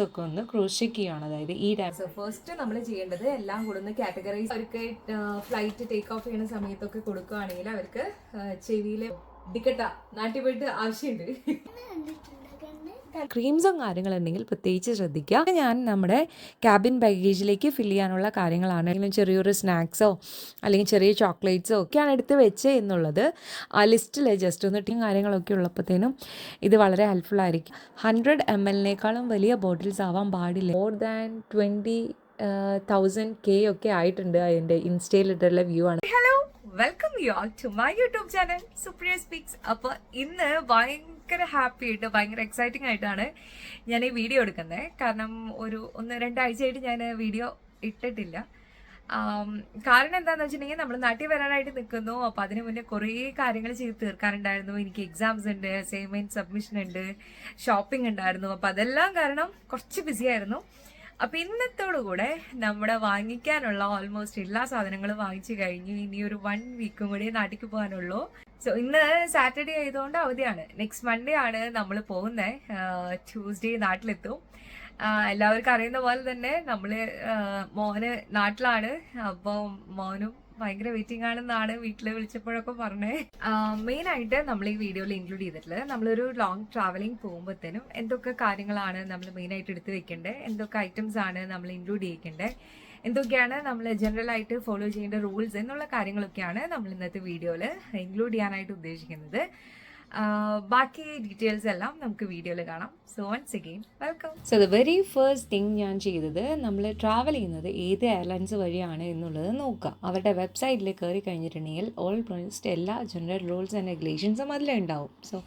ഒക്കെ ഒന്ന് cross check ചെയ്യുകയാണ്. അതായത് ഈ ഫസ്റ്റ് നമ്മൾ ചെയ്യേണ്ടത് എല്ലാം കൂടെ ഒന്ന് കാറ്റഗറൈസ്. അവർക്ക് ഫ്ലൈറ്റ് ടേക്ക് ഓഫ് ചെയ്യുന്ന സമയത്തൊക്കെ കൊടുക്കുകയാണെങ്കിൽ അവർക്ക് ചെവിയിലെ ടിക്കറ്റാ നാട്ടിൽ പോയിട്ട് ആവശ്യമുണ്ട്. ക്രീംസും കാര്യങ്ങളുണ്ടെങ്കിൽ പ്രത്യേകിച്ച് ശ്രദ്ധിക്കുക. ഞാൻ നമ്മുടെ ക്യാബിൻ ബാഗേജിലേക്ക് ഫില്ല് ചെയ്യാനുള്ള കാര്യങ്ങളാണ്. അല്ലെങ്കിൽ ചെറിയൊരു സ്നാക്സോ അല്ലെങ്കിൽ ചെറിയ ചോക്ലേറ്റ്സോ ഒക്കെയാണ് എടുത്ത് വെച്ച് എന്നുള്ളത് ആ ലിസ്റ്റിൽ ജസ്റ്റ് ഒന്ന് കാര്യങ്ങളൊക്കെ ഉള്ളപ്പോഴത്തേനും ഇത് വളരെ ഹെൽപ്ഫുൾ ആയിരിക്കും. 100 ml വലിയ ബോട്ടിൽസ് ആവാൻ പാടില്ല. മോർ ദാൻ 20,000 K ഒക്കെ ആയിട്ടുണ്ട്. അതിൻ്റെ ഇൻസ്റ്റയിലിട്ടുള്ള വ്യൂ ആണ്. Hello, welcome you all to my YouTube channel Supriya speaks. അപ്പോൾ ഇന്ന് ഭയങ്കര ഹാപ്പി ആയിട്ട് ഭയങ്കര എക്സൈറ്റിംഗ് ആയിട്ടാണ് ഞാൻ ഈ വീഡിയോ എടുക്കുന്നത്. കാരണം ഒരു 1-2 ആഴ്ചയായിട്ട് ഞാൻ വീഡിയോ ഇട്ടിട്ടില്ല. കാരണം എന്താണെന്ന് വെച്ചിട്ടുണ്ടെങ്കിൽ നമ്മൾ നാട്ടിൽ വരാനായിട്ട് നിൽക്കുന്നു. അപ്പോൾ അതിന് മുന്നേ കുറേ കാര്യങ്ങൾ ചെയ്ത് തീർക്കാനുണ്ടായിരുന്നു. എനിക്ക് എക്സാംസ് ഉണ്ട്, അസൈൻമെൻറ്റ് സബ്മിഷൻ ഉണ്ട്, ഷോപ്പിംഗ് ഉണ്ടായിരുന്നു. അപ്പോൾ അതെല്ലാം കാരണം കുറച്ച് ബിസി ആയിരുന്നു. അപ്പം ഇന്നത്തോടുകൂടെ നമ്മുടെ വാങ്ങിക്കാനുള്ള ഓൾമോസ്റ്റ് എല്ലാ സാധനങ്ങളും വാങ്ങിച്ചു കഴിഞ്ഞു. ഇനി ഒരു 1 വീക്കും കൂടി നാട്ടിലേക്ക് പോകാനുള്ളൂ. സോ ഇന്ന് സാറ്റർഡേ ആയതുകൊണ്ട് അവധിയാണ്. നെക്സ്റ്റ് മൺഡേ ആണ് നമ്മൾ പോകുന്നത്. ട്യൂസ്ഡേ നാട്ടിലെത്തും. എല്ലാവർക്കും അറിയുന്ന പോലെ തന്നെ നമ്മൾ മോന് നാട്ടിലാണ്. അപ്പോൾ മോനും ഭയങ്കര വെയിറ്റിംഗ് ആണെന്നാണ് വീട്ടിൽ വിളിച്ചപ്പോഴൊക്കെ പറഞ്ഞത്. മെയിൻ ആയിട്ട് നമ്മൾ ഈ വീഡിയോയിൽ ഇൻക്ലൂഡ് ചെയ്തിട്ടുള്ളത് നമ്മളൊരു ലോങ് ട്രാവലിംഗ് പോകുമ്പോഴത്തേനും എന്തൊക്കെ കാര്യങ്ങളാണ് നമ്മൾ മെയിനായിട്ട് എടുത്ത് വെക്കേണ്ടത്, എന്തൊക്കെ ഐറ്റംസ് ആണ് നമ്മൾ ഇൻക്ലൂഡ് ചെയ്യേണ്ടത്, എന്തൊക്കെയാണ് നമ്മൾ ജനറൽ ആയിട്ട് ഫോളോ ചെയ്യേണ്ട റൂൾസ് എന്നുള്ള കാര്യങ്ങളൊക്കെയാണ് നമ്മൾ ഇന്നത്തെ വീഡിയോയിൽ ഇൻക്ലൂഡ് ചെയ്യാനായിട്ട് ഉദ്ദേശിക്കുന്നത്. ബാക്കി ഡീറ്റെയിൽസ് എല്ലാം നമുക്ക് വീഡിയോയിൽ കാണാം. So once again welcome. So the very first thing ഞാൻ ചെയ്തത്, നമ്മൾ ട്രാവൽ ചെയ്യുന്നത് ഏത് എയർലൈൻസ് വഴിയാണ് എന്നുള്ളത് നോക്കുക. അവരുടെ വെബ്സൈറ്റിൽ കയറി കഴിഞ്ഞിട്ടുണ്ടെങ്കിൽ ഓൾമോസ്റ്റ് എല്ലാ ജനറൽ റൂൾസ് ആൻഡ് റെഗുലേഷൻസും അതിലുണ്ടാവും. സോ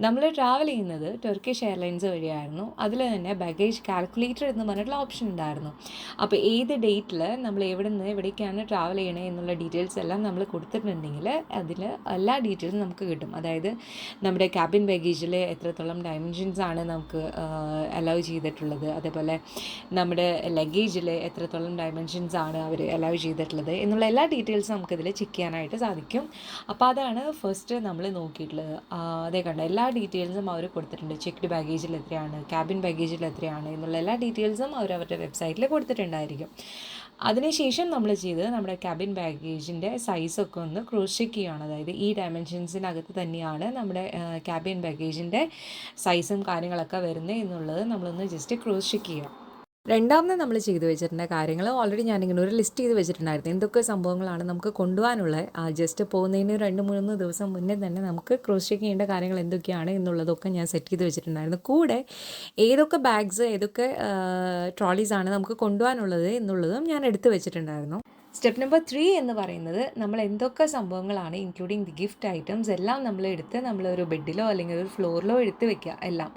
നമ്മൾ ട്രാവൽ ചെയ്യുന്നത് ടർക്കിഷ് എയർലൈൻസ് വഴിയായിരുന്നു. അതിൽ തന്നെ ബാഗേജ് കാൽക്കുലേറ്റർ എന്ന് പറഞ്ഞിട്ടുള്ള ഓപ്ഷൻ ഉണ്ടായിരുന്നു. അപ്പോൾ ഏത് ഡേറ്റിൽ നമ്മൾ എവിടെ നിന്ന് എവിടേക്കാണ് ട്രാവൽ ചെയ്യണേ എന്നുള്ള ഡീറ്റെയിൽസ് എല്ലാം നമ്മൾ കൊടുത്തിട്ടുണ്ടെങ്കിൽ അതിൽ എല്ലാ ഡീറ്റെയിൽസും നമുക്ക് കിട്ടും. അതായത് നമ്മുടെ ക്യാബിൻ ബാഗേജിൽ എത്രത്തോളം ഡയമെൻഷൻസ് ആണ് നമുക്ക് അലൗ ചെയ്തിട്ടുള്ളത്, അതേപോലെ നമ്മുടെ ലഗേജിൽ എത്രത്തോളം ഡയമെൻഷൻസ് ആണ് അവർ അലൗ ചെയ്തിട്ടുള്ളത് എന്നുള്ള എല്ലാ ഡീറ്റെയിൽസും നമുക്കിതിൽ ചെക്ക് ചെയ്യാനായിട്ട് സാധിക്കും. അപ്പോൾ അതാണ് ഫസ്റ്റ് നമ്മൾ നോക്കിയിട്ടുള്ളത്. അതേ കണ്ട എല്ലാ ഡീറ്റെയിൽസും അവർ കൊടുത്തിട്ടുണ്ട്. ചെക്ക്ഡ് ബാഗേജിൽ എത്രയാണ്, ക്യാബിൻ ബാഗേജിൽ എത്രയാണ് എന്നുള്ള എല്ലാ ഡീറ്റെയിൽസും അവരുടെ വെബ്സൈറ്റിൽ കൊടുത്തിട്ടുണ്ടായിരിക്കും. അതിനുശേഷം നമ്മൾ ചെയ്തത് നമ്മുടെ ക്യാബിൻ ബാഗേജിൻ്റെ സൈസൊക്കെ ഒന്ന് ക്രോസ് ചെക്ക് ചെയ്യുകയാണ്. അതായത് ഈ ഡയമെൻഷൻസിനകത്ത് തന്നെയാണ് നമ്മുടെ ക്യാബിൻ ബാഗേജിൻ്റെ സൈസും കാര്യങ്ങളൊക്കെ വരുന്നത് എന്നുള്ളത് നമ്മളൊന്ന് ജസ്റ്റ് ക്രോസ് ചെക്ക് ചെയ്യുക. രണ്ടാമത് നമ്മൾ ചെയ്തു വെച്ചിട്ടുള്ള കാര്യങ്ങൾ ഓൾറെഡി ഞാനിങ്ങനെ ഒരു ലിസ്റ്റ് ചെയ്ത് വെച്ചിട്ടുണ്ടായിരുന്നു. എന്തൊക്കെ സംഭവങ്ങളാണ് നമുക്ക് കൊണ്ടുപോകാനുള്ളത്. ജസ്റ്റ് പോകുന്നതിന് 2-3 ദിവസം മുന്നേ തന്നെ നമുക്ക് ക്രോസ് ചെക്ക് ചെയ്യേണ്ട കാര്യങ്ങൾ എന്തൊക്കെയാണ് എന്നുള്ളതൊക്കെ ഞാൻ സെറ്റ് ചെയ്ത് വെച്ചിട്ടുണ്ടായിരുന്നു. കൂടെ ഏതൊക്കെ ബാഗ്സ്, ഏതൊക്കെ ട്രോളീസാണ് നമുക്ക് കൊണ്ടുപോകാനുള്ളത് എന്നുള്ളതും ഞാൻ എടുത്ത് വെച്ചിട്ടുണ്ടായിരുന്നു. സ്റ്റെപ്പ് നമ്പർ 3 എന്ന് പറയുന്നത് നമ്മൾ എന്തൊക്കെ സംഭവങ്ങളാണ് ഇൻക്ലൂഡിങ് ദി ഗിഫ്റ്റ് ഐറ്റംസ് എല്ലാം നമ്മൾ എടുത്ത് നമ്മളൊരു ബെഡിലോ അല്ലെങ്കിൽ ഒരു ഫ്ലോറിലോ എടുത്ത് വെക്കുക എല്ലാം.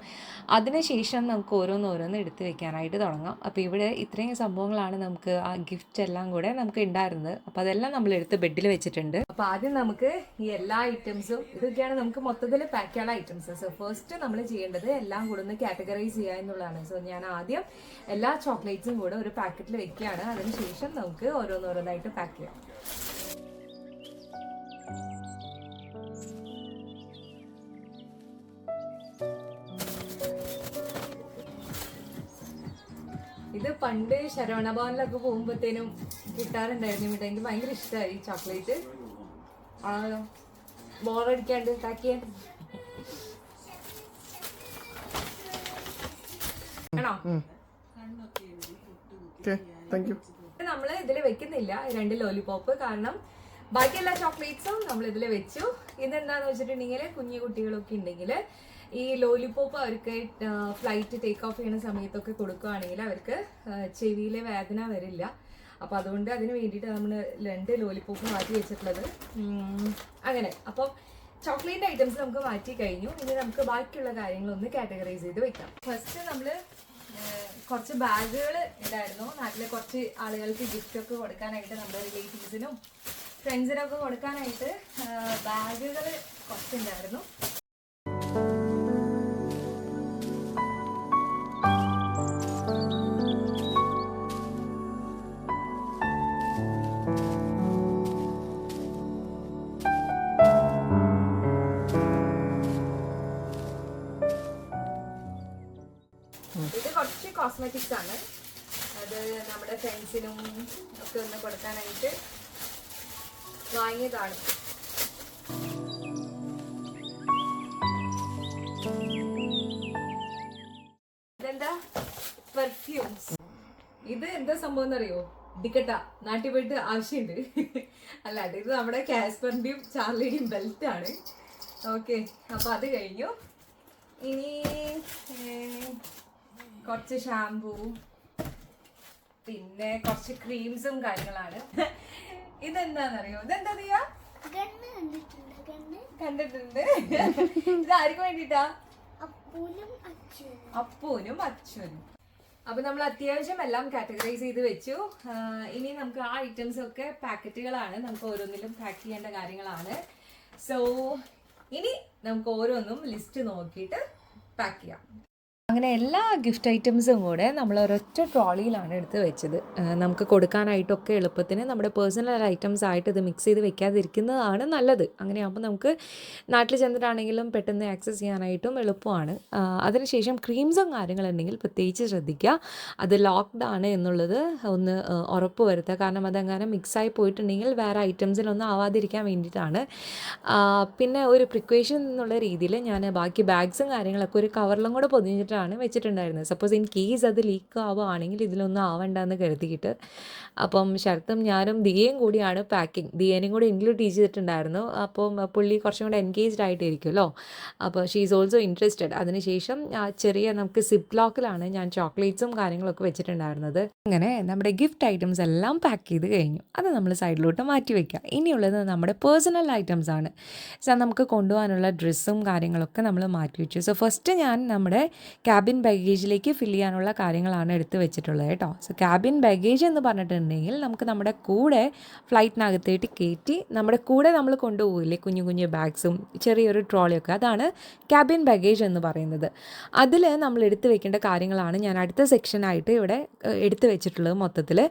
അതിനുശേഷം നമുക്ക് ഓരോന്നോരോന്ന് എടുത്ത് വെക്കാനായിട്ട് തുടങ്ങാം. അപ്പോൾ ഇവിടെ ഇത്രയും സംഭവങ്ങളാണ് നമുക്ക് ആ ഗിഫ്റ്റ് എല്ലാം കൂടെ നമുക്ക് ഉണ്ടായിരുന്നത്. അപ്പോൾ അതെല്ലാം നമ്മൾ എടുത്ത് ബെഡിൽ വെച്ചിട്ടുണ്ട്. അപ്പോൾ ആദ്യം നമുക്ക് ഈ എല്ലാ ഐറ്റംസും ഇതൊക്കെയാണ് നമുക്ക് മൊത്തത്തിൽ പാക്ക് ചെയ്യാനുള്ള ഐറ്റംസ്. സോ ഫസ്റ്റ് നമ്മൾ ചെയ്യേണ്ടത് എല്ലാം കൂടെ ഒന്ന് കാറ്റഗറൈസ് ചെയ്യുക എന്നുള്ളതാണ്. സോ ഞാൻ ആദ്യം എല്ലാ ചോക്ലേറ്റ്സും കൂടെ ഒരു പാക്കറ്റിൽ വെക്കുകയാണ്. അതിനുശേഷം നമുക്ക് ഓരോന്നോരോന്നായിട്ട് പാക്ക് ചെയ്യാം. ഇത് പണ്ട് ശരവണ ഭവനിലൊക്കെ പോകുമ്പോഴത്തേനും കിട്ടാറുണ്ടായിരുന്നു. ഇവിടെ എനിക്ക് ഭയങ്കര ഇഷ്ടമായി ഈ ചോക്ലേറ്റ്. ബോറടിക്കാണ്ട് പാക്ക് ചെയ്യാൻ ആണോ? നമ്മൾ ഇതിൽ വെക്കുന്നില്ല 2 ലോലിപോപ്പ്. കാരണം ബാക്കി എല്ലാ ചോക്ലേറ്റ്സും നമ്മൾ ഇതിൽ വെച്ചു. ഇതെന്താന്ന് വെച്ചിട്ടുണ്ടെങ്കിൽ കുഞ്ഞു കുട്ടികളൊക്കെ ഉണ്ടെങ്കിൽ ഈ ലോലിപോപ്പ് അവർക്ക് ഫ്ലൈറ്റ് ടേക്ക് ഓഫ് ചെയ്യുന്ന സമയത്തൊക്കെ കൊടുക്കുകയാണെങ്കിൽ അവർക്ക് ചെവിയിലെ വേദന വരില്ല. അപ്പോൾ അതുകൊണ്ട് അതിന് വേണ്ടിയിട്ട് നമ്മൾ 2 ലോലിപോപ്പ് മാറ്റി വെച്ചിട്ടുള്ളത്. അങ്ങനെ അപ്പം ചോക്ലേറ്റ് ഐറ്റംസ് നമുക്ക് മാറ്റി കഴിഞ്ഞു. ഇനി നമുക്ക് ബാക്കിയുള്ള കാര്യങ്ങളൊന്ന് കാറ്റഗറൈസ് ചെയ്ത് വെക്കാം. ഫസ്റ്റ് നമ്മൾ കുറച്ച് ബാഗുകൾ ഉണ്ടായിരുന്നു. നാട്ടിലെ കുറച്ച് ആളുകൾക്ക് ഗിഫ്റ്റൊക്കെ കൊടുക്കാനായിട്ട്, നമ്മുടെ റിലേറ്റീവ്സിനും ഫ്രണ്ട്സിനൊക്കെ കൊടുക്കാനായിട്ട് ബാഗുകൾ കുറച്ചുണ്ടായിരുന്നു. കോസ്മെറ്റിക്സ് ആണ്. അത് നമ്മുടെ ഫ്രണ്ട്സിനും ഒക്കെ ഒന്ന് കൊടുക്കാനായിട്ട് വാങ്ങിയതാണ്. ഇതെന്താ പെർഫ്യൂംസ്. ഇത് എന്താ സംഭവം എന്നറിയോ? ഡിക്കട്ട നാട്ടിൽ പോയിട്ട് ആവശ്യമുണ്ട്. അല്ലാണ്ട് ഇത് നമ്മുടെ കാസ്പറിന്റെയും ചാർലിയുടെയും ബെൽറ്റ് ആണ്. ഓക്കെ, അപ്പൊ അത് കഴിഞ്ഞു. ഇനി കുറച്ച് ഷാംപൂ, പിന്നെ കുറച്ച് ക്രീംസും കാര്യങ്ങളാണ്. ഇതെന്താന്നറിയോ? ഇതെന്താ ചെയ്യാ? കണ്ടിട്ടുണ്ട്. ഇത് ആർക്ക് വേണ്ടിട്ടാ? അപ്പൂനും അച്ഛനും. അപ്പൊ നമ്മൾ അത്യാവശ്യം എല്ലാം കാറ്റഗറൈസ് ചെയ്ത് വെച്ചു. ഇനി നമുക്ക് ആ ഐറ്റംസ് ഒക്കെ പാക്കറ്റുകളാണ്, നമുക്ക് ഓരോന്നിലും പാക്ക് ചെയ്യേണ്ട കാര്യങ്ങളാണ്. സോ ഇനി നമുക്ക് ഓരോന്നും ലിസ്റ്റ് നോക്കിയിട്ട് പാക്ക് ചെയ്യാം. അങ്ങനെ എല്ലാ ഗിഫ്റ്റ് ഐറ്റംസും കൂടെ നമ്മൾ ഒരൊറ്റ ട്രോളിയിലാണ് എടുത്ത് വെച്ചത്. നമുക്ക് കൊടുക്കാനായിട്ടൊക്കെ എളുപ്പത്തിന് നമ്മുടെ പേഴ്സണൽ ഐറ്റംസ് ആയിട്ട് ഇത് മിക്സ് ചെയ്ത് വെക്കാതിരിക്കുന്നതാണ് നല്ലത്. അങ്ങനെയാകുമ്പോൾ നമുക്ക് നാട്ടിൽ ചെന്നിട്ടാണെങ്കിലും പെട്ടെന്ന് ആക്സസ് ചെയ്യാനായിട്ടും എളുപ്പമാണ്. അതിനുശേഷം ക്രീംസും കാര്യങ്ങളുണ്ടെങ്കിൽ പ്രത്യേകിച്ച് ശ്രദ്ധിക്കുക. അത് ലോക്ക്ഡ് ആണ് എന്നുള്ളത് ഒന്ന് ഉറപ്പ് വരുത്തുക. കാരണം അതെങ്ങനെ മിക്സായി പോയിട്ടുണ്ടെങ്കിൽ വേറെ ഐറ്റംസിലൊന്നും ആവാതിരിക്കാൻ വേണ്ടിയിട്ടാണ്. പിന്നെ ഒരു പ്രിക്വേഷൻ എന്നുള്ള രീതിയിൽ ഞാൻ ബാക്കി ബാഗ്സും കാര്യങ്ങളൊക്കെ ഒരു കവറിലും കൂടെ പൊതിഞ്ഞിട്ടാണ് വെച്ചിട്ടുണ്ടായിരുന്നത്. സപ്പോസ് ഇൻ കേസ് അത് ലീക്ക് ആവുകയാണെങ്കിൽ ഇതിലൊന്നും ആവണ്ടെന്ന് കരുതിയിട്ട്. അപ്പം ശരത്തും ഞാനും ദിയയും കൂടിയാണ് പാക്കിങ്. ദിയേനെയും കൂടി ഇൻക്ലൂഡ് ചെയ്തിട്ടുണ്ടായിരുന്നു. അപ്പം പുള്ളി കുറച്ചും കൂടെ എൻഗേജ്ഡ് ആയിട്ടിരിക്കുമല്ലോ. അപ്പോൾ ഷീ ഈസ് ഓൾസോ ഇൻട്രസ്റ്റഡ്. അതിനുശേഷം ചെറിയ നമുക്ക് സിപ്പ് ലോക്കിലാണ് ഞാൻ ചോക്ലേറ്റ്സും കാര്യങ്ങളൊക്കെ വെച്ചിട്ടുണ്ടായിരുന്നത്. അങ്ങനെ നമ്മുടെ ഗിഫ്റ്റ് ഐറ്റംസ് എല്ലാം പാക്ക് ചെയ്ത് കഴിഞ്ഞു. അത് നമ്മൾ സൈഡിലോട്ട് മാറ്റി വയ്ക്കുക. ഇനിയുള്ളത് നമ്മുടെ പേഴ്സണൽ ഐറ്റംസ് ആണ്. സോ നമുക്ക് കൊണ്ടുപോകാനുള്ള ഡ്രസ്സും കാര്യങ്ങളൊക്കെ നമ്മൾ മാറ്റി വെച്ചു. സോ ഫസ്റ്റ് ഞാൻ നമ്മുടെ ക്യാബിൻ ബാഗേജിലേക്ക് ഫില്ല് ചെയ്യാനുള്ള കാര്യങ്ങളാണ് എടുത്ത് വെച്ചിട്ടുള്ളത് കേട്ടോ. സോ ക്യാബിൻ ബാഗേജ് എന്ന് പറഞ്ഞിട്ടുണ്ടെങ്കിൽ നമുക്ക് നമ്മുടെ കൂടെ ഫ്ലൈറ്റിനകത്തേക്ക് കയറ്റി നമ്മുടെ കൂടെ നമ്മൾ കൊണ്ടുപോകില്ലേ കുഞ്ഞു കുഞ്ഞു ബാഗ്സും ചെറിയൊരു ട്രോളിയൊക്കെ, അതാണ് ക്യാബിൻ ബാഗേജ് എന്ന് പറയുന്നത്. അതിൽ നമ്മൾ എടുത്ത് വെക്കേണ്ട കാര്യങ്ങളാണ് ഞാൻ അടുത്ത സെക്ഷനായിട്ട് ഇവിടെ എടുത്ത് വെച്ചിട്ടുള്ളത്. മൊത്തത്തിൽ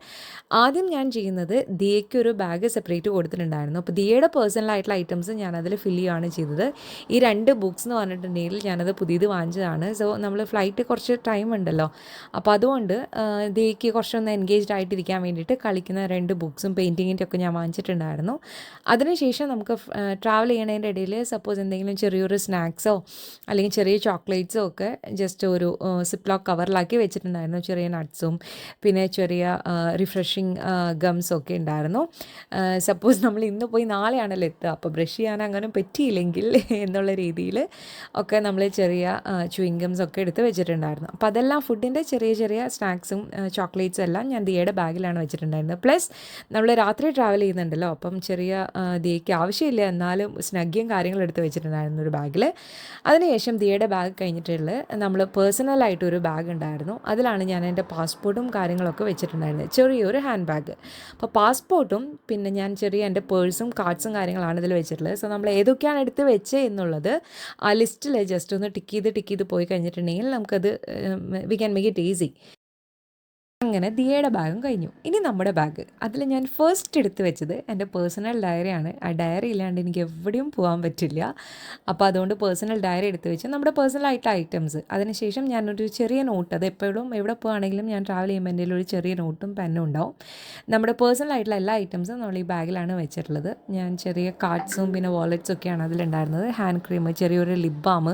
ആദ്യം ഞാൻ ചെയ്യുന്നത് ദിയയ്ക്ക് ഒരു ബാഗ് സെപ്പറേറ്റ് കൊടുത്തിട്ടുണ്ടായിരുന്നു. അപ്പോൾ ദിയയുടെ പേഴ്സണൽ ആയിട്ടുള്ള ഐറ്റംസ് ഞാൻ അതിൽ ഫില്ല് ചെയ്യുകയാണ് ചെയ്തത്. ഈ 2 ബുക്സ് എന്ന് പറഞ്ഞിട്ടുണ്ടെങ്കിൽ ഞാനത് പുതിയത് വാങ്ങിച്ചതാണ്. സോ നമ്മൾ ഫ്ലൈറ്റ് കുറച്ച് ടൈം ഉണ്ടല്ലോ, അപ്പോൾ അതുകൊണ്ട് ദിയയ്ക്ക് കുറച്ചൊന്ന് എൻഗേജ്ഡ് ആയിട്ടിരിക്കാൻ വേണ്ടിയിട്ട് കളിക്കുന്ന 2 ബുക്സും പെയിൻറ്റിങ്ങിൻ്റെ ഒക്കെ ഞാൻ വാങ്ങിച്ചിട്ടുണ്ടായിരുന്നു. അതിനുശേഷം നമുക്ക് ട്രാവൽ ചെയ്യണതിൻ്റെ ഇടയിൽ സപ്പോസ് എന്തെങ്കിലും ചെറിയൊരു സ്നാക്സോ അല്ലെങ്കിൽ ചെറിയ ചോക്ലേറ്റ്സോ ഒക്കെ ജസ്റ്റ് ഒരു സിപ്ലോക്ക് കവറിലാക്കി വെച്ചിട്ടുണ്ടായിരുന്നു. ചെറിയ നട്ട്സും പിന്നെ ചെറിയ റിഫ്രഷിങ് ഗംസൊക്കെ ഉണ്ടായിരുന്നു. സപ്പോസ് നമ്മൾ ഇന്ന് പോയി നാളെയാണല്ലോ എത്തുക, അപ്പോൾ ബ്രഷ് ചെയ്യാൻ അങ്ങനെ പറ്റിയില്ലെങ്കിൽ എന്നുള്ള രീതിയിൽ ഒക്കെ നമ്മൾ ചെറിയ ചുയിങ്ഗംസ് ഒക്കെ എടുത്ത് വെച്ചിട്ടുണ്ടായിരുന്നു. അപ്പോൾ അതെല്ലാം ഫുഡിൻ്റെ ചെറിയ ചെറിയ സ്നാക്സും ചോക്ലേറ്റ്സും എല്ലാം ഞാൻ ദിയയുടെ ബാഗിലാണ് വെച്ചിട്ടുണ്ടായിരുന്നത്. പ്ലസ് നമ്മൾ രാത്രി ട്രാവൽ ചെയ്യുന്നുണ്ടല്ലോ, അപ്പം ചെറിയ ദിയയ്ക്ക് ആവശ്യമില്ല എന്നാലും സ്നഗ്ഗിയും കാര്യങ്ങളും എടുത്ത് വെച്ചിട്ടുണ്ടായിരുന്നു ഒരു ബാഗിൽ. അതിനുശേഷം ദിയയുടെ ബാഗ് കഴിഞ്ഞിട്ടുള്ള നമ്മൾ പേഴ്സണലായിട്ടൊരു ബാഗ് ഉണ്ടായിരുന്നു. അതിലാണ് ഞാൻ എൻ്റെ പാസ്പോർട്ടും കാര്യങ്ങളൊക്കെ വെച്ചിട്ടുണ്ടായിരുന്നത്, ചെറിയൊരു ഹാൻഡ് ബാഗ്. അപ്പോൾ പാസ്പോർട്ടും പിന്നെ ഞാൻ ചെറിയ എൻ്റെ പേഴ്സും കാർഡ്സും കാര്യങ്ങളാണ് ഇതിൽ വെച്ചിട്ടുള്ളത്. സോ നമ്മൾ ഏതൊക്കെയാണ് എടുത്ത് വെച്ചത് എന്നുള്ളത് ആ ലിസ്റ്റിൽ ജസ്റ്റ് ഒന്ന് ടിക്ക് ചെയ്ത് പോയി കഴിഞ്ഞിട്ടുണ്ടെങ്കിൽ നമുക്കത് we can make it easy. അങ്ങനെ ദിയയുടെ ബാഗും കഴിഞ്ഞു. ഇനി നമ്മുടെ ബാഗ്, അതിൽ ഞാൻ ഫസ്റ്റ് എടുത്ത് വെച്ചത് എൻ്റെ പേഴ്സണൽ ഡയറിയാണ്. ആ ഡയറി ഇല്ലാണ്ട് എനിക്ക് എവിടെയും പോകാൻ പറ്റില്ല. അപ്പോൾ അതുകൊണ്ട് പേഴ്സണൽ ഡയറി എടുത്ത് വെച്ച് നമ്മുടെ പേഴ്സണൽ ആയിട്ട് ഐറ്റംസ്. അതിനുശേഷം ഞാനൊരു ചെറിയ നോട്ട്, അത് എപ്പോഴും എവിടെ പോകുകയാണെങ്കിലും ഞാൻ ട്രാവൽ ചെയ്യുമ്പോൾ എൻ്റെ ഒരു ചെറിയ നോട്ടും പെന്നും ഉണ്ടാവും. നമ്മുടെ പേഴ്സണൽ ആയിട്ടുള്ള എല്ലാ ഐറ്റംസും നമ്മൾ ഈ ബാഗിലാണ് വെച്ചിട്ടുള്ളത്. ഞാൻ ചെറിയ കാർഡ്സും പിന്നെ വാലറ്റ്സും ഒക്കെയാണ് അതിലുണ്ടായിരുന്നത്. ഹാൻഡ് ക്രീം, ചെറിയൊരു ലിപ് ബാം,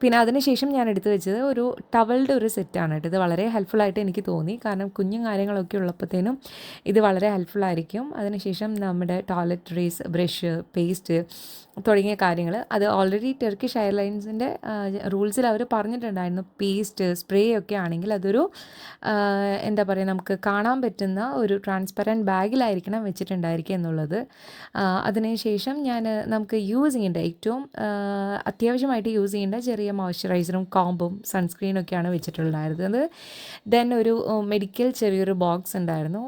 പിന്നെ അതിനുശേഷം ഞാൻ എടുത്ത് വെച്ചത് ഒരു ടവലിൻ്റെ ഒരു സെറ്റാണ് കേട്ടോ. ഇത് വളരെ ഹെൽപ്ഫുള്ളായിട്ട് എനിക്ക് തോന്നി. കാരണം കുഞ്ഞും കാര്യങ്ങളൊക്കെ ഉള്ളപ്പോഴത്തേനും ഇത് വളരെ ഹെൽപ്ഫുള്ളായിരിക്കും. അതിനുശേഷം നമ്മുടെ ടോയ്ലറ്ററീസ്, ബ്രഷ്, പേസ്റ്റ് തുടങ്ങിയ കാര്യങ്ങൾ, അത് ഓൾറെഡി ടർക്കിഷ് എയർലൈൻസിൻ്റെ റൂൾസിൽ അവർ പറഞ്ഞിട്ടുണ്ടായിരുന്നു. പേസ്റ്റ്, സ്പ്രേ ഒക്കെ ആണെങ്കിൽ അതൊരു എന്താ പറയുക, നമുക്ക് കാണാൻ പറ്റുന്ന ഒരു ട്രാൻസ്പെറൻറ്റ് ബാഗിലായിരിക്കണം വെച്ചിട്ടുണ്ടായിരിക്കുക എന്നുള്ളത്. അതിനുശേഷം ഞാൻ നമുക്ക് യൂസ് ചെയ്യേണ്ട ഏറ്റവും അത്യാവശ്യമായിട്ട് യൂസ് ചെയ്യേണ്ട ചെറിയ മോയ്സ്ചറൈസറും കോമ്പും സൺസ്ക്രീനൊക്കെയാണ് വെച്ചിട്ടുണ്ടായിരുന്നത്. ദെൻ ഒരു മെഡിക്കൽ ചെറിയൊരു ബോക്സ് ഉണ്ടായിരുന്നു,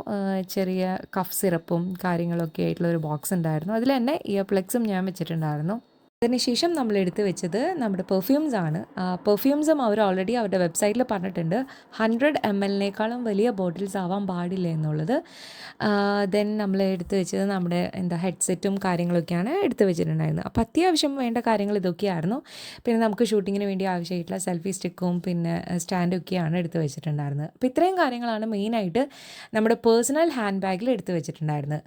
ചെറിയ കഫ് സിറപ്പും കാര്യങ്ങളൊക്കെ ആയിട്ടുള്ള ഒരു ബോക്സ് ഉണ്ടായിരുന്നു. അതിൽ തന്നെ ഇയർ പ്ലഗ്സും ഞാൻ വെച്ചിട്ടുണ്ടായിരുന്നു. അതിനുശേഷം നമ്മൾ എടുത്ത് വെച്ചത് നമ്മുടെ പെർഫ്യൂംസ് ആണ്. പെർഫ്യൂംസും അവർ ഓൾറെഡി അവരുടെ വെബ്സൈറ്റിൽ പറഞ്ഞിട്ടുണ്ട് 100 ml വലിയ ബോട്ടിൽസ് ആവാൻ പാടില്ല എന്നുള്ളത്. ദെൻ നമ്മൾ എടുത്ത് വെച്ചത് നമ്മുടെ ഹെഡ്സെറ്റും കാര്യങ്ങളൊക്കെയാണ് എടുത്ത് വെച്ചിട്ടുണ്ടായിരുന്നത്. അപ്പോൾ അത്യാവശ്യം വേണ്ട കാര്യങ്ങൾ ഇതൊക്കെയായിരുന്നു. പിന്നെ നമുക്ക് ഷൂട്ടിങ്ങിന് വേണ്ടി ആവശ്യമായിട്ടുള്ള സെൽഫി സ്റ്റിക്കും പിന്നെ സ്റ്റാൻഡും ഒക്കെയാണ് എടുത്ത് വെച്ചിട്ടുണ്ടായിരുന്നത്. അപ്പോൾ ഇത്രയും കാര്യങ്ങളാണ് മെയിനായിട്ട് നമ്മുടെ പേഴ്സണൽ ഹാൻഡ് ബാഗിൽ എടുത്ത് വെച്ചിട്ടുണ്ടായിരുന്നത്.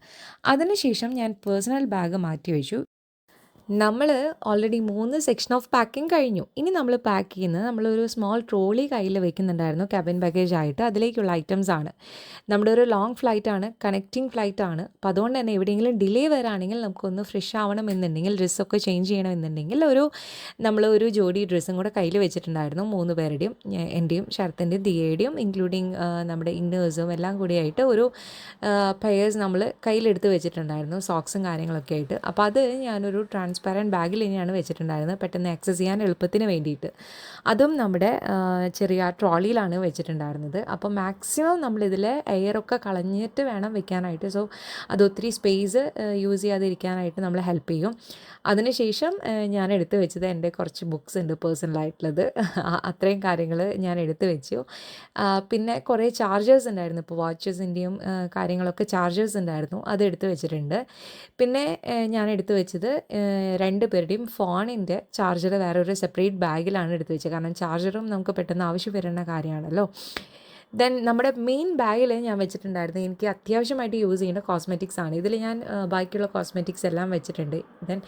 അതിനുശേഷം ഞാൻ പേഴ്സണൽ ബാഗ് മാറ്റി വെച്ചു. നമ്മൾ ഓൾറെഡി 3 സെക്ഷൻ ഓഫ് പാക്കിംഗ് കഴിഞ്ഞു. ഇനി നമ്മൾ പാക്ക് ചെയ്യുന്നത് നമ്മളൊരു സ്മോൾ ട്രോളി കയ്യിൽ വെക്കുന്നുണ്ടായിരുന്നു ക്യാബിൻ ബാഗേജ് ആയിട്ട്. അതിലേക്കുള്ള ഐറ്റംസ് ആണ്. നമ്മുടെ ഒരു ലോങ് ഫ്ലൈറ്റാണ്, കണക്റ്റിംഗ് ഫ്ലൈറ്റാണ്. അപ്പോൾ അതുകൊണ്ട് തന്നെ എവിടെയെങ്കിലും ഡിലേ വരാണെങ്കിൽ നമുക്കൊന്ന് ഫ്രഷ് ആവണമെന്നുണ്ടെങ്കിൽ ഡ്രസ്സൊക്കെ ചേഞ്ച് ചെയ്യണമെന്നുണ്ടെങ്കിൽ നമ്മളൊരു ജോഡി ഡ്രസ്സും കൂടെ കയ്യിൽ വെച്ചിട്ടുണ്ടായിരുന്നു. 3 പേരുടെയും, എൻ്റെയും ശരത്തിൻ്റെയും ദിയയുടെയും ഇൻക്ലൂഡിങ് നമ്മുടെ ഇന്നേഴ്സും എല്ലാം കൂടിയായിട്ട് ഒരു പെയേഴ്സ് നമ്മൾ കയ്യിലെടുത്ത് വെച്ചിട്ടുണ്ടായിരുന്നു, സോക്സും കാര്യങ്ങളൊക്കെ ആയിട്ട്. അപ്പോൾ അത് ഞാനൊരു ട്രാൻസ്പാരൻറ്റ് ബാഗിൽ തന്നെയാണ് വെച്ചിട്ടുണ്ടായിരുന്നത്, പെട്ടെന്ന് ആക്സസ് ചെയ്യാൻ എളുപ്പത്തിന് വേണ്ടിയിട്ട്. അതും നമ്മുടെ ചെറിയ ട്രോളിയിലാണ് വെച്ചിട്ടുണ്ടായിരുന്നത്. അപ്പോൾ മാക്സിമം നമ്മളിതിൽ എയറൊക്കെ കളഞ്ഞിട്ട് വേണം വെക്കാനായിട്ട്. സോ അത് ഒത്തിരി സ്പേസ് യൂസ് ചെയ്യാതിരിക്കാനായിട്ട് നമ്മൾ ഹെൽപ്പ് ചെയ്യും. അതിനുശേഷം ഞാൻ എടുത്ത് വെച്ചത് എൻ്റെ കുറച്ച് ബുക്സ് ഉണ്ട് പേഴ്സണലായിട്ടുള്ളത്. അത്രയും കാര്യങ്ങൾ ഞാൻ എടുത്ത് വെച്ചു. പിന്നെ കുറേ ചാർജേഴ്സ് ഉണ്ടായിരുന്നു. ഇപ്പോൾ വാച്ചസിൻ്റെയും കാര്യങ്ങളൊക്കെ ചാർജേഴ്സ് ഉണ്ടായിരുന്നു, അത് എടുത്ത് വെച്ചിട്ടുണ്ട്. പിന്നെ ഞാൻ എടുത്ത് വെച്ചത് 2 പേരുടെയും ഫോണിൻ്റെ ചാർജർ വേറൊരു സെപ്പറേറ്റ് ബാഗിലാണ് എടുത്ത് വെച്ചത്. കാരണം ചാർജറും നമുക്ക് പെട്ടെന്ന് ആവശ്യം വരുന്ന കാര്യമാണല്ലോ. ദെൻ നമ്മുടെ മെയിൻ ബാഗിൽ ഞാൻ വെച്ചിട്ടുണ്ടായിരുന്നു എനിക്ക് അത്യാവശ്യമായിട്ട് യൂസ് ചെയ്യേണ്ട കോസ്മെറ്റിക്സ് ആണ്. ഇതിൽ ഞാൻ ബാക്കിയുള്ള കോസ്മെറ്റിക്സ് എല്ലാം വെച്ചിട്ടുണ്ട്. ദെൻ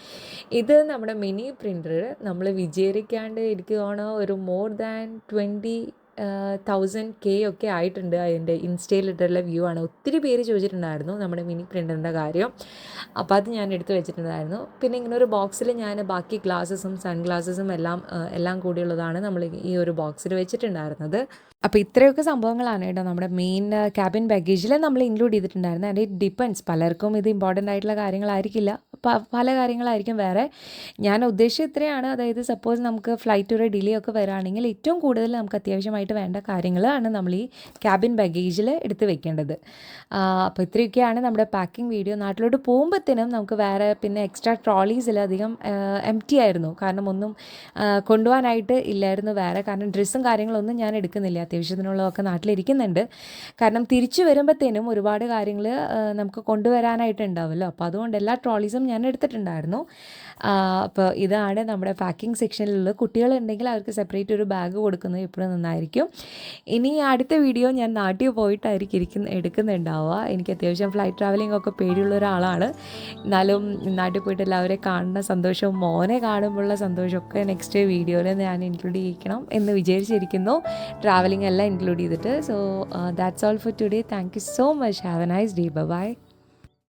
ഇത് നമ്മുടെ മിനി പ്രിൻ്റർ നമ്മൾ വിചാരിക്കാണ്ട് എനിക്ക് തോന്നുന്നു ഒരു മോർ ദാൻ 20,000 ഒക്കെ ആയിട്ടുണ്ട്. അതിൻ്റെ ഇൻസ്റ്റയിലിട്ടുള്ള വ്യൂ ആണ്. ഒത്തിരി പേര് ചോദിച്ചിട്ടുണ്ടായിരുന്നു നമ്മുടെ മിനി പ്രിൻ്ററിൻ്റെ കാര്യം. അപ്പോൾ അത് ഞാൻ എടുത്ത് വെച്ചിട്ടുണ്ടായിരുന്നു. പിന്നെ ഇങ്ങനെ ഒരു ബോക്സിൽ ഞാൻ ബാക്കി ഗ്ലാസസും സൺ ഗ്ലാസസും എല്ലാം കൂടിയുള്ളതാണ് നമ്മൾ ഈ ഒരു ബോക്സിൽ വെച്ചിട്ടുണ്ടായിരുന്നത്. അപ്പോൾ ഇത്രയൊക്കെ സംഭവങ്ങളാണ് കേട്ടോ നമ്മുടെ മെയിൻ ക്യാബിൻ ബാഗേജിൽ നമ്മൾ ഇൻക്ലൂഡ് ചെയ്തിട്ടുണ്ടായിരുന്നത്. ആൻഡ് ഇറ്റ് ഡിപ്പെൻഡ്സ്, പലർക്കും ഇത് ഇമ്പോർട്ടൻ്റ് ആയിട്ടുള്ള കാര്യങ്ങളായിരിക്കില്ല, പല കാര്യങ്ങളായിരിക്കും വേറെ. ഞാൻ ഉദ്ദേശിച്ചത് ഇത്രയാണ്. അതായത് സപ്പോസ് നമുക്ക് ഫ്ലൈറ്റ് ഒരു ഡിലേ ഒക്കെ വരാണെങ്കിൽ ഏറ്റവും കൂടുതൽ നമുക്ക് അത്യാവശ്യമായിട്ട് വേണ്ട കാര്യങ്ങളാണ് നമ്മൾ ഈ ക്യാബിൻ ബാഗേജിൽ എടുത്ത് വെക്കേണ്ടത്. അപ്പോൾ ഇത്രയൊക്കെയാണ് നമ്മുടെ പാക്കിംഗ് വീഡിയോ. നാട്ടിലോട്ട് പോകുമ്പോഴത്തേനും നമുക്ക് വേറെ പിന്നെ എക്സ്ട്രാ ട്രോളീസിലധികം എംപ്റ്റി ആയിരുന്നു. കാരണം ഒന്നും കൊണ്ടുപോകാനായിട്ട് ഇല്ലായിരുന്നു വേറെ. കാരണം ഡ്രസ്സും കാര്യങ്ങളൊന്നും ഞാൻ എടുക്കുന്നില്ല, അത്യാവശ്യത്തിനുള്ളതൊക്കെ നാട്ടിലിരിക്കുന്നുണ്ട്. കാരണം തിരിച്ചു വരുമ്പോഴത്തേനും ഒരുപാട് കാര്യങ്ങൾ നമുക്ക് കൊണ്ടുവരാനായിട്ടുണ്ടാവുമല്ലോ. അപ്പോൾ അതുകൊണ്ട് എല്ലാ ട്രോളീസും ഞാൻ എടുത്തിട്ടുണ്ടായിരുന്നു. അപ്പോൾ ഇതാണ് നമ്മുടെ പാക്കിംഗ് സെക്ഷനിലുള്ള. കുട്ടികളുണ്ടെങ്കിൽ അവർക്ക് സെപ്പറേറ്റ് ഒരു ബാഗ് കൊടുക്കുന്നത് എപ്പോഴും നന്നായിരിക്കും. ഇനി അടുത്ത വീഡിയോ ഞാൻ നാട്ടിൽ പോയിട്ടായിരിക്കും എടുക്കുന്നുണ്ടാവുക. എനിക്ക് അത്യാവശ്യം ഫ്ലൈറ്റ് ട്രാവലിംഗ് ഒക്കെ പേടിയുള്ള ഒരാളാണ്. എന്നാലും നാട്ടിൽ പോയിട്ട് എല്ലാവരെയും കാണുന്ന സന്തോഷവും മോനെ കാണുമ്പോഴുള്ള സന്തോഷമൊക്കെ നെക്സ്റ്റ് വീഡിയോയിൽ ഞാൻ ഇൻക്ലൂഡ് ചെയ്യിക്കണം എന്ന് വിചാരിച്ചിരിക്കുന്നു. ട്രാവലിംഗ് എല്ലാം ഇൻക്ലൂഡ് ചെയ്തിട്ട്. So that's all for today. Thank you so much. Have a nice day. By.